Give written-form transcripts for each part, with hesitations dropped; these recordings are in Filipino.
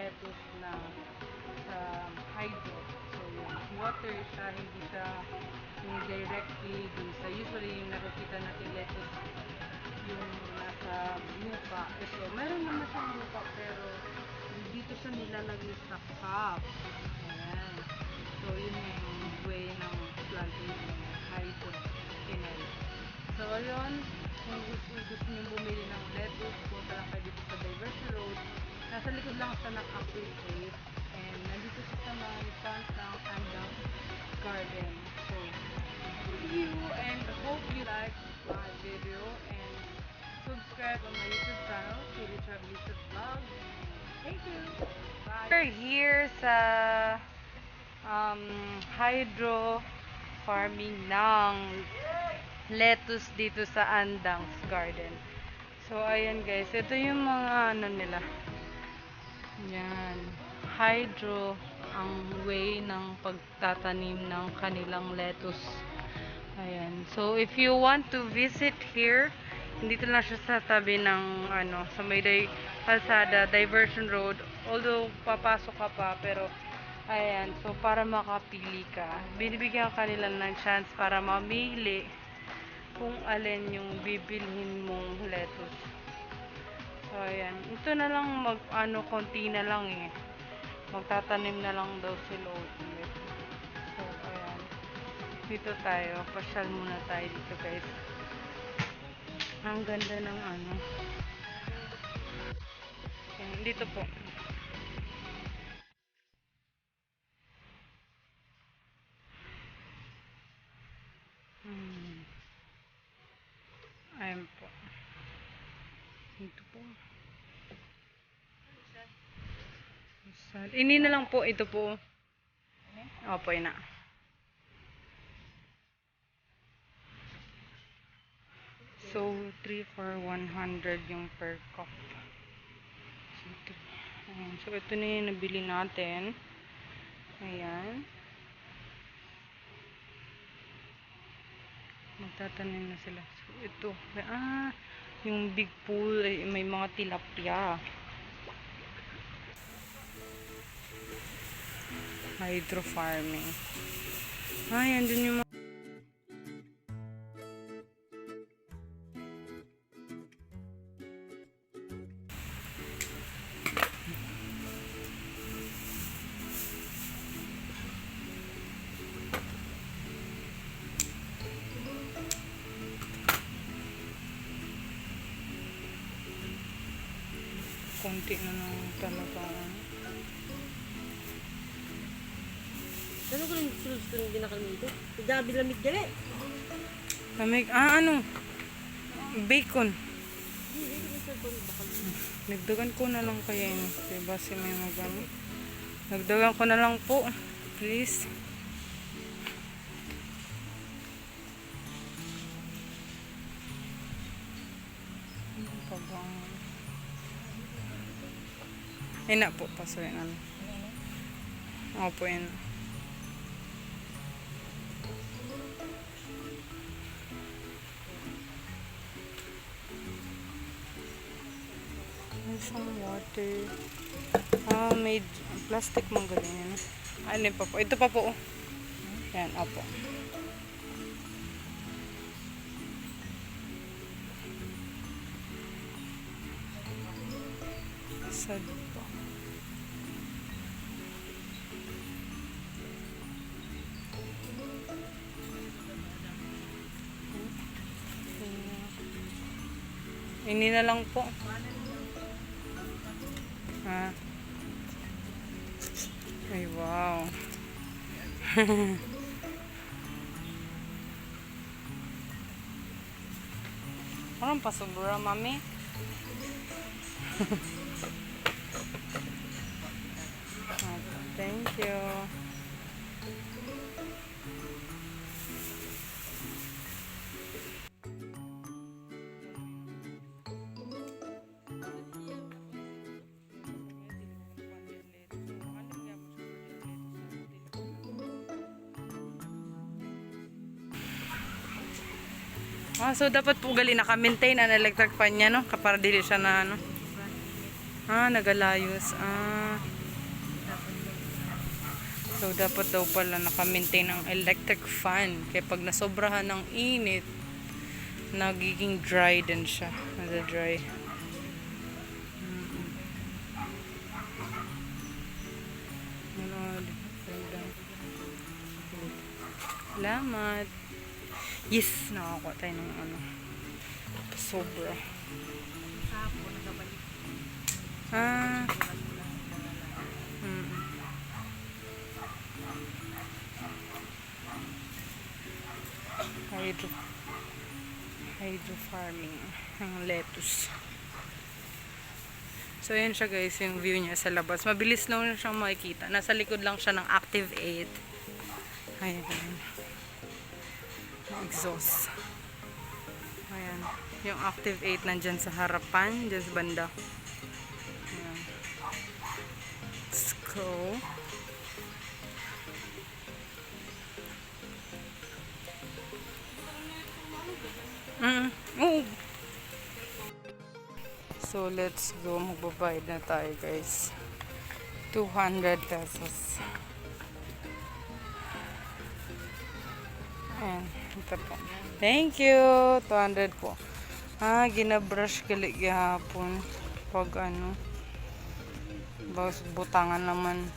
lettuce na sa hydro. So, yung water siya, hindi siya directly dun sa usually yung nakikita natin lettuce yung nasa lupa. So, meron naman siyang lupa pero dito siya nilalagay sa cup. Ayan. So, yun yung way ng planting ng hydroponics. So, ayun. Kung gusto nyo bumili ng lettuce, punta lang kayo dito sa Diversion Road. Nasa likod lang siya ng Appreciate. And nandito siya sa mga front ng Andang Garden. So, thank you and hope you like my video and subscribe on my YouTube channel, Chili Travelicious Vlog. Thank you! Bye! We're here sa hydro farming ng lettuce dito sa Andang's Garden. So, ayan guys. Ito yung mga ano nila. Yan. Hydro ang way ng pagtatanim ng kanilang lettuce. Ayan. So, if you want to visit here, dito lang siya sa tabi ng ano, sa may kalsada, Diversion Road. Although, papasok ka pa, pero ayan. So, para makapili ka, binibigyan ka nila ng chance para mamili kung alin yung bibilhin mong lettuce. So, ayan. Ito na lang konti na lang eh. Magtatanim na lang daw sila ulit. So, ayan. Dito tayo. Pasyal muna tayo dito, guys. Ang ganda ng ano. Ayan, dito po. Ayan po. Dito po. Ini na lang po. Ito po. Opo, ina. So, 3 for 100 yung per cup. Ayan. So, ito na yung nabili natin. Ayan. Magtatanim na sila. So, ito. Yung big pool, may mga tilapia. Hydro farming. Ayan, dun yung mga konti na lang talaga. Ano ko rin gusto nung ginakalmin ko? Gabi lamig gali. Lamig, ano? Bacon. Nagdagan ko na lang kaya yun. Diba si may magano? Nagdagan ko na lang po. Please. Ano pa bang? Ina po, pasuin na lang. Opo, ina. May some water. May plastic mong galing. Ano pa po? Ito pa po. Yan, opo. Sad po. Ini na lang po. Ay, wow. Parang pasobra, mami. Thank you. So dapat po gali naka-maintain ang electric fan niya, no? Para dili siya na ano. Nagalayos. So, dapat daw pala naka-maintain ang electric fan. Kaya pag nasobrahan ng init, nagiging dry din siya. Nasa-dry. Salamat. Yes, nakakuha tayo ng ano. Sobra. Ah. Hydro farming ng lettuce. So, ayan siya guys, yung view niya sa labas. Mabilis lang siyang makikita. Nasa likod lang siya ng Active 8. Ayan. Exhaust. Ayan. Yung Active 8 nandyan sa harapan, dyan sa banda. Ayan. Let's go. Oh. So, let's go. Magbabayad na tayo, guys. 200 pesos. Ayan. Ito po. Thank you. 200 po. Ginabrush gali gihapon. Pag ano. Butangan naman.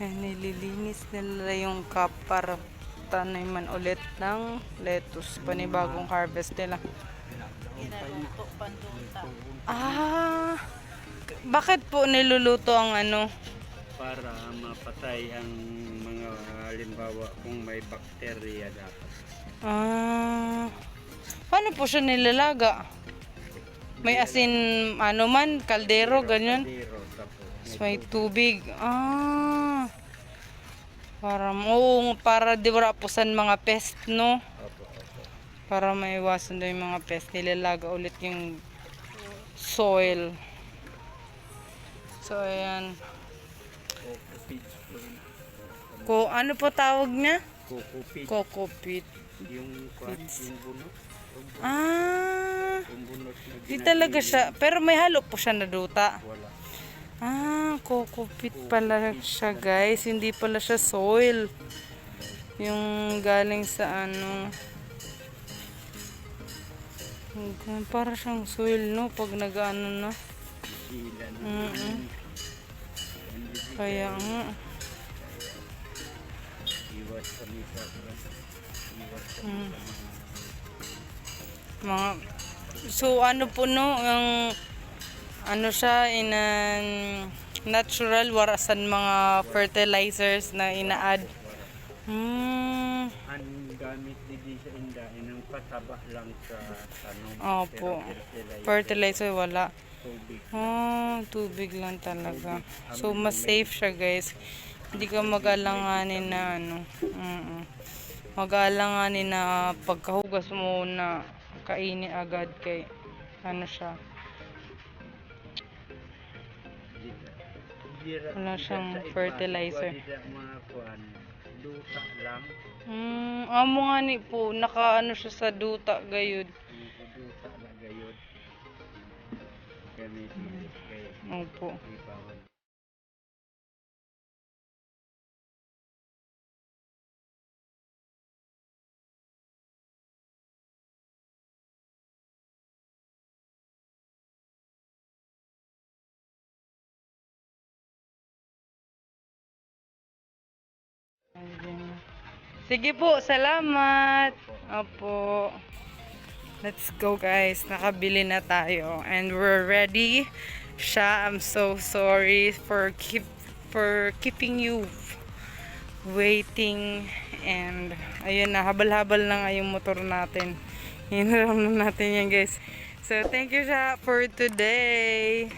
Ayan, nililinis nila yung cup para taniman ulit ng lettuce. Panibagong harvest nila. Ginalungto, panduta. Bakit po niluluto ang ano? Para mapatay ang mga halimbawa kung may bakterya dapat. Paano po siya nilalaga? May asin, ano man, kaldero, ganyan. Kaldero, tapos So, may tubig. Para di wala pusan mga pest, no? opo. Para maiwasan daw yung mga pest, nilalaga ulit yung soil. So, ayan. Ano po tawag niya? Kukupit. Coco peat. Yung bunot. Yung bunot na Di talaga siya. Pero may halo po siya na duta. wala. Coco peat pala siya, guys. Hindi pala siya soil. Yung galing sa ano. Para siyang soil, no? Pag nag-ano na. Sila na. Kaya nga. Iwas kami sa Mga, so ano po no, yung ano siya in an natural warasan mga fertilizers na ina-add. ang gamit din sa indahin ng pataba lang sa tanong. Opo. Fertilizer wala. Tubig. Tubig lang talaga. So mas safe siya, guys. Hindi ka mag-alanganin na ano. Mag-alanganin na pagkahugas mo na kainin agad kay ano siya. Wala siyang fertilizer. Duta lang. Amo nga ni po, naka-ano siya sa duta gayud. Duta na gayod. Gamitin kayo. Opo. Ipawan. Sige po, salamat. Opo. Let's go, guys. Nakabili na tayo and we're ready. I'm so sorry for keeping you waiting, and ayun na, habal-habal na nga yung motor natin. Hiniram na natin yan, guys. So thank you for today.